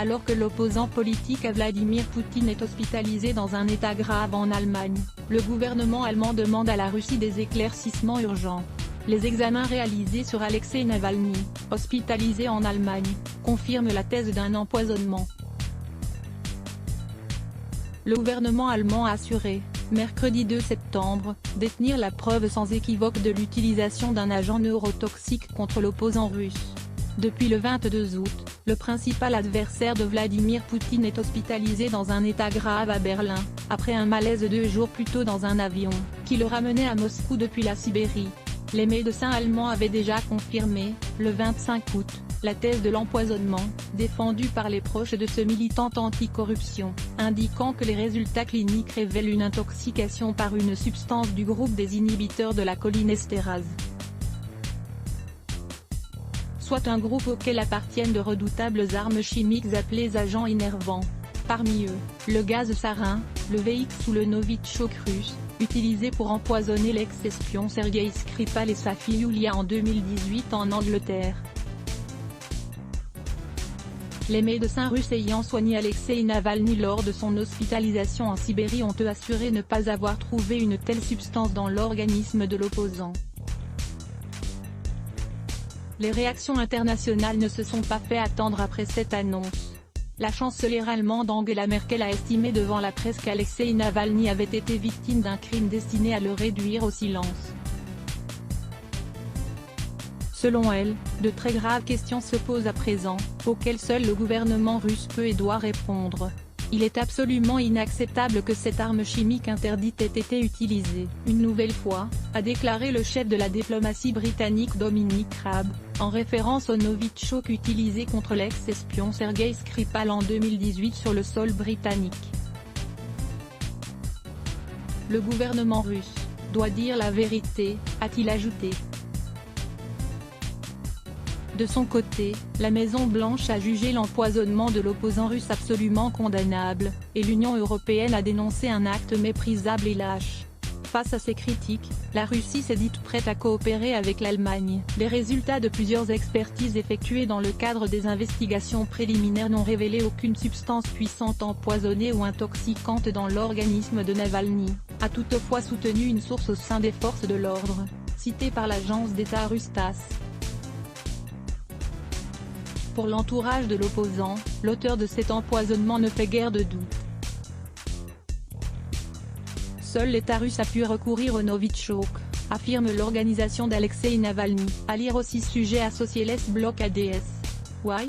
Alors que l'opposant politique à Vladimir Poutine est hospitalisé dans un état grave en Allemagne, le gouvernement allemand demande à la Russie des éclaircissements urgents. Les examens réalisés sur Alexeï Navalny, hospitalisé en Allemagne, confirment la thèse d'un empoisonnement. Le gouvernement allemand a assuré, mercredi 2 septembre, détenir la preuve sans équivoque de l'utilisation d'un agent neurotoxique contre l'opposant russe. Depuis le 22 août, le principal adversaire de Vladimir Poutine est hospitalisé dans un état grave à Berlin, après un malaise 2 jours plus tôt dans un avion, qui le ramenait à Moscou depuis la Sibérie. Les médecins allemands avaient déjà confirmé, le 25 août, la thèse de l'empoisonnement, défendue par les proches de ce militant anticorruption, indiquant que les résultats cliniques révèlent une intoxication par une substance du groupe des inhibiteurs de la cholinéstérase. Soit un groupe auquel appartiennent de redoutables armes chimiques appelées agents innervants. Parmi eux, le gaz sarin, le VX ou le Novichok russe, utilisé pour empoisonner l'ex-espion Sergueï Skripal et sa fille Yulia en 2018 en Angleterre. Les médecins russes ayant soigné Alexeï Navalny lors de son hospitalisation en Sibérie ont assuré ne pas avoir trouvé une telle substance dans l'organisme de l'opposant. Les réactions internationales ne se sont pas fait attendre après cette annonce. La chancelière allemande Angela Merkel a estimé devant la presse qu'Alexeï Navalny avait été victime d'un crime destiné à le réduire au silence. Selon elle, de très graves questions se posent à présent, auxquelles seul le gouvernement russe peut et doit répondre. Il est absolument inacceptable que cette arme chimique interdite ait été utilisée, une nouvelle fois, a déclaré le chef de la diplomatie britannique Dominic Raab, en référence au Novichok utilisé contre l'ex-espion Sergueï Skripal en 2018 sur le sol britannique. Le gouvernement russe doit dire la vérité, a-t-il ajouté. De son côté, la Maison-Blanche a jugé l'empoisonnement de l'opposant russe absolument condamnable, et l'Union européenne a dénoncé un acte méprisable et lâche. Face à ces critiques, la Russie s'est dite prête à coopérer avec l'Allemagne. Les résultats de plusieurs expertises effectuées dans le cadre des investigations préliminaires n'ont révélé aucune substance puissante empoisonnée ou intoxicante dans l'organisme de Navalny, a toutefois soutenu une source au sein des forces de l'ordre, citée par l'agence d'État russe TASS. Pour l'entourage de l'opposant, l'auteur de cet empoisonnement ne fait guère de doute. Seul l'État russe a pu recourir au Novichok, affirme l'organisation d'Alexeï Navalny, à lire aussi sujet associé les blocs ADS. Why?